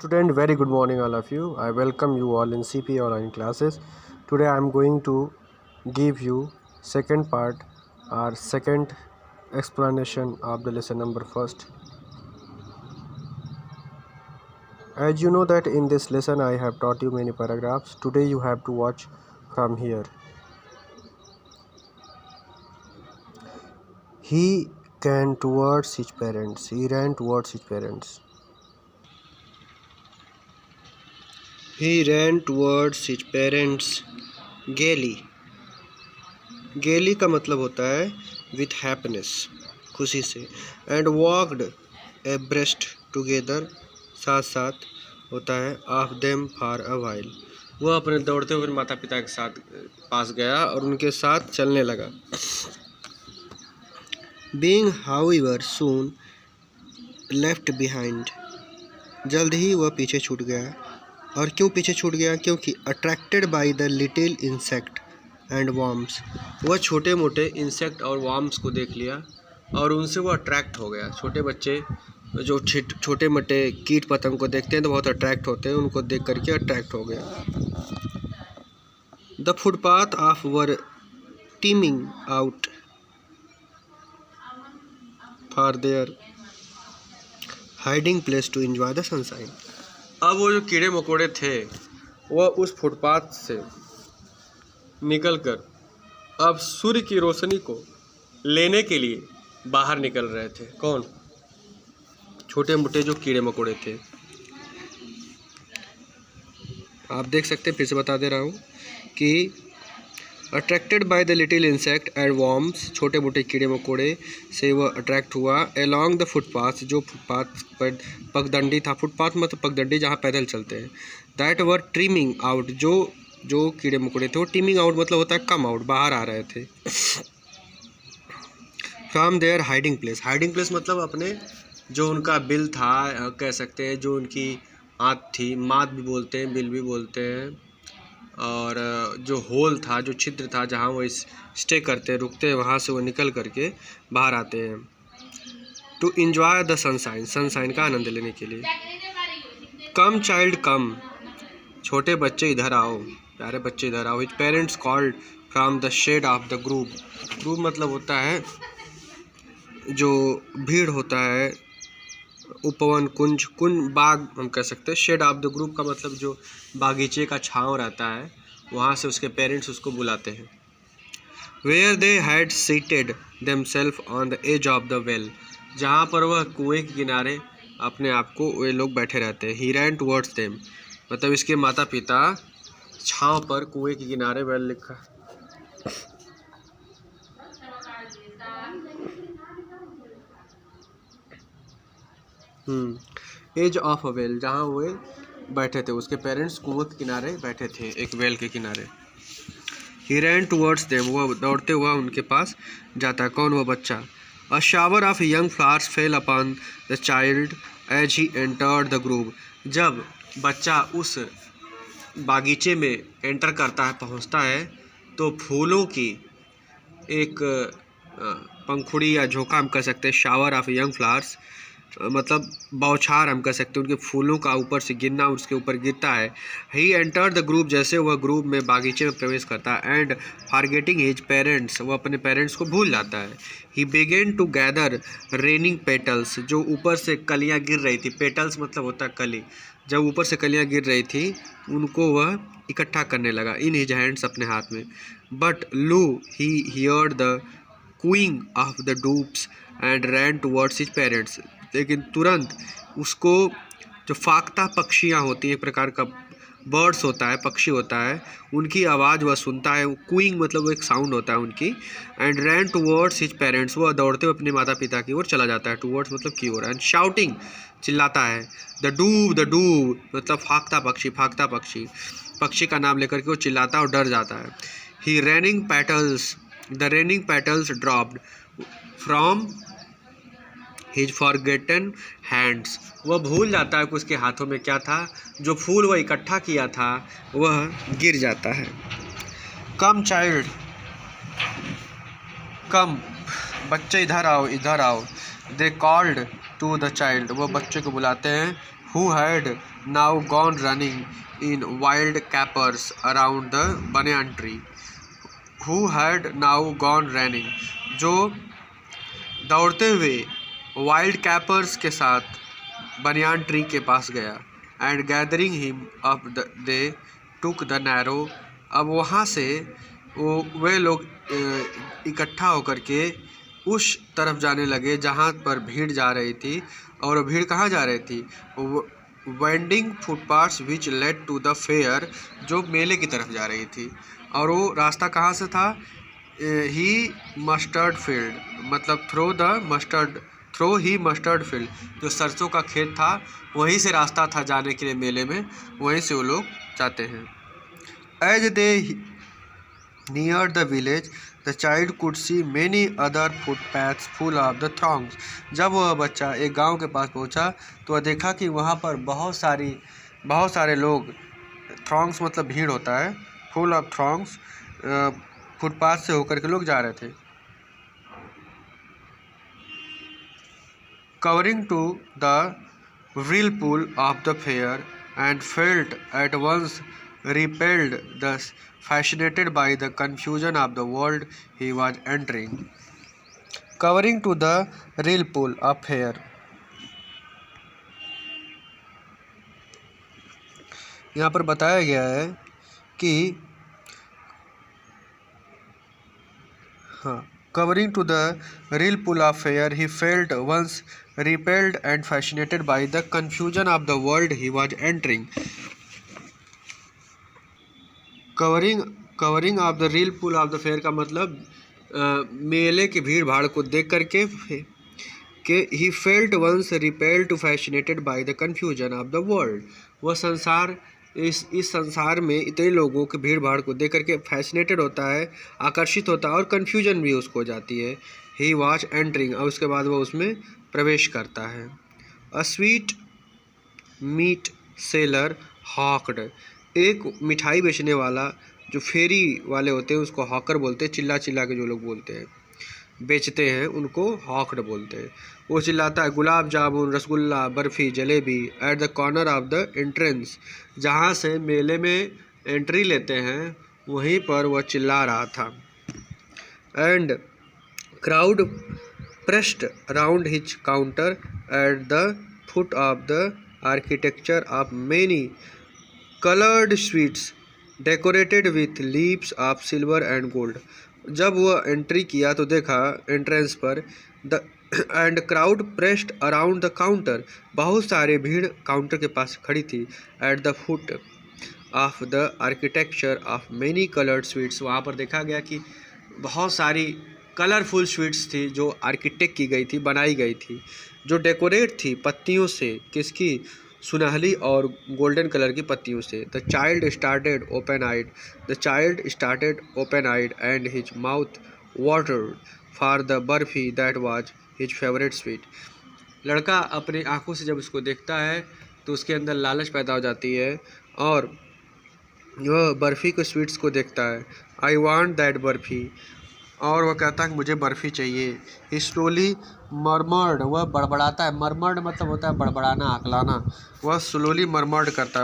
Student, very good morning all of you. I welcome you all in CP online classes. Today I am going to give you second part or second explanation of the lesson number first. As you know that in this lesson I have taught you many paragraphs. Today you have to watch from here. He ran towards his parents. He ran towards his parents. He ran towards his parents gaily. गेली का मतलब होता है with happiness, खुशी से. And walked एब्रेस्ट together, साथ साथ होता है of them for a while. वो अपने दौड़ते हुए माता पिता के साथ पास गया और उनके साथ चलने लगा. बीइंग हाउएवर सून लेफ्ट बिहाइंड, जल्द ही वह पीछे छूट गया. और क्यों पीछे छूट गया? क्योंकि attracted by the little insect and worms, वह छोटे मोटे इंसेक्ट और वॉर्म्स को देख लिया और उनसे वो अट्रैक्ट हो गया. छोटे बच्चे जो छोटे मोटे कीट पतंग को देखते हैं तो बहुत अट्रैक्ट होते हैं, उनको देख करके अट्रैक्ट हो गया. The footpath of were teeming out for their hiding place to enjoy the sunshine. अब वो जो कीड़े मकोड़े थे वह उस फुटपाथ से निकलकर अब सूर्य की रोशनी को लेने के लिए बाहर निकल रहे थे. कौन? छोटे मोटे जो कीड़े मकोड़े थे. आप देख सकते हैं, फिर से बता दे रहा हूँ कि attracted by the little insect and worms, छोटे मोटे कीड़े मकोड़े से वह अट्रैक्ट हुआ. अलोंग द फुटपाथ, जो फुटपाथ पर पगडंडी था. फुटपाथ मतलब पगडंडी जहाँ पैदल चलते हैं. दैट वर ट्रिमिंग आउट, जो कीड़े मकोड़े थे वो टीमिंग आउट मतलब होता है कम आउट, बाहर आ रहे थे. From their hiding place, hiding place मतलब अपने जो उनका बिल था, कह सकते हैं जो उनकी आँत थी, मात भी बोलते हैं, बिल भी बोलते हैं. और जो होल था, जो छिद्र था जहाँ वो स्टे करते रुकते हैं, वहाँ से वो निकल करके बाहर आते हैं. To enjoy the sunshine, sunshine का आनंद लेने के लिए. कम चाइल्ड कम, छोटे बच्चे इधर आओ, प्यारे बच्चे इधर आओ. His parents called from the shade of the group. Group मतलब होता है जो भीड़ होता है, उपवन, कुंज, बाग हम कह सकते हैं. शेड ऑफ द ग्रुप का मतलब जो बागीचे का छांव रहता है, वहाँ से उसके पेरेंट्स उसको बुलाते हैं. Where they had seated themselves on the edge of the well, जहाँ पर वह कुएं के किनारे अपने आप को वे लोग बैठे रहते हैं. ही रैन टुवर्ड्स देम मतलब इसके माता पिता छांव पर कुएं के किनारे, वेल लिखा. एज ऑफ अ वेल, जहाँ वे बैठे थे, उसके पेरेंट्स कुएं के किनारे बैठे थे, एक वेल के किनारे. ही रैन टुवर्ड्स देम, वह दौड़ते हुआ उनके पास जाता है. कौन? वो बच्चा. A shower of young flowers fell upon the child as he entered the group, जब बच्चा उस बागीचे में एंटर करता है, पहुंचता है, तो फूलों की एक पंखुड़ी या झोंका हम कह सकते हैं. शावर ऑफ यंग फ्लावर्स मतलब बौछार हम कह सकते हैं, उनके फूलों का ऊपर से गिरना, उसके ऊपर गिरता है. ही एंटर द ग्रुप, जैसे वह ग्रुप में बागीचे में प्रवेश करता है. एंड फॉरगेटिंग हिज पेरेंट्स, वो अपने पेरेंट्स को भूल जाता है. He began to gather raining petals, जो ऊपर से कलियां गिर रही थी. पेटल्स मतलब होता है कली. जब ऊपर से कलियां गिर रही थी उनको वह इकट्ठा करने लगा इन हिज हैंड्स, अपने हाथ में. But lo he heard the cooing of the doves and ran towards his parents, लेकिन तुरंत उसको जो फाख्ता पक्षियाँ होती हैं, एक प्रकार का बर्ड्स होता है, पक्षी होता है, उनकी आवाज़ वह सुनता है. कूइंग मतलब एक साउंड होता है उनकी. And ran towards his parents, वह दौड़ते हुए अपने माता पिता की ओर चला जाता है. टुवर्ड्स मतलब की ओर. एंड शाउटिंग, चिल्लाता है. द डूब मतलब फाख्ता पक्षी, फाख्ता पक्षी, पक्षी का नाम लेकर के वो चिल्लाता है और डर जाता है. He raining petals, the raining petals dropped from his forgotten hands, वह भूल जाता है कि उसके हाथों में क्या था. जो फूल वह इकट्ठा किया था वह गिर जाता है. कम चाइल्ड कम, बच्चे इधर आओ, इधर आओ. They called to the child, वो बच्चे को बुलाते हैं. who had now gone running in wild capers around the banyan tree. Who had now gone running, जो दौड़ते हुए वाइल्ड कैपर्स के साथ बनियान ट्री के पास गया. And gathering him up they took the narrow. अब वहाँ से वे लोग इकट्ठा होकर के उस तरफ जाने लगे जहाँ पर भीड़ जा रही थी. और वो भीड़ कहाँ जा रही थी? Wending footpaths which led to the fair, जो मेले की तरफ जा रही थी. और वो रास्ता कहाँ से था? ही मस्टर्ड फील्ड, मतलब थ्रो ही मस्टर्ड फील्ड, जो सरसों का खेत था वहीं से रास्ता था जाने के लिए मेले में, वहीं से वो लोग जाते हैं. As they near the village the child could see many other footpaths full of the throngs. जब वह बच्चा एक गांव के पास पहुंचा तो वह देखा कि वहां पर बहुत सारे लोग, थ्रॉन्ग्स मतलब भीड़ होता है, फुल ऑफ थ्रॉन्ग्स, फुटपाथ से होकर के लोग जा रहे थे. Covering to the whirlpool of the fair and felt at once repelled, thus fascinated by the confusion of the world he was entering. Covering to the whirlpool of fair. यहाँ पर बताया गया है कि covering to the whirlpool of fair, he felt once repelled and fascinated by the confusion of the world he was entering. Covering of the whirlpool of the fair का मतलब मेले की भीड़ भाड़ को देख करके he felt once repelled to fascinated by the confusion of the world. वह संसार, इस संसार में इतने लोगों की भीड़ भाड़ को देख करके फैसिनेटेड होता है, आकर्षित होता है, और कन्फ्यूजन भी उसको हो जाती है. ही वॉज एंटरिंग, और उसके बाद वह उसमें प्रवेश करता है. अ स्वीट मीट सेलर हॉकड, एक मिठाई बेचने वाला, जो फेरी वाले होते हैं उसको हॉकर बोलते हैं. चिल्ला चिल्ला के जो लोग बोलते हैं, बेचते हैं, उनको हॉकड बोलते हैं. वो चिल्लाता है gulab jamun, rasgulla, barfi, jalebi at the corner of the entrance. जहाँ से मेले में एंट्री लेते हैं वहीं पर वह चिल्ला रहा था. And crowd pressed around his counter at the foot of the architecture of many coloured sweets decorated with leaves of silver and gold. जब वह एंट्री किया तो देखा एंट्रेंस पर and crowd pressed around the counter, बहुत सारे भीड़ counter के पास खड़ी थी. At the foot of the architecture of many coloured sweets, वहाँ पर देखा गया कि बहुत सारी कलरफुल स्वीट्स थी जो आर्किटेक्ट की गई थी, बनाई गई थी, जो डेकोरेट थी पत्तियों से, किसकी? सुनहली और गोल्डन कलर की पत्तियों से. The child started open eyed and his mouth watered for the burfi that was his favourite sweet. लड़का अपने आंखों से जब उसको देखता है तो उसके अंदर लालच पैदा हो जाती है और वह बर्फ़ी को स्वीट्स को देखता है. आई वांट दैट बर्फ़ी, और वह कहता है कि मुझे बर्फ़ी चाहिए. ही स्लोली मरमर्ड, वह बड़बड़ाता है. मरमर्ड मतलब होता है बड़बड़ाना, आकलाना. वह स्लोली मरमर्ड करता है.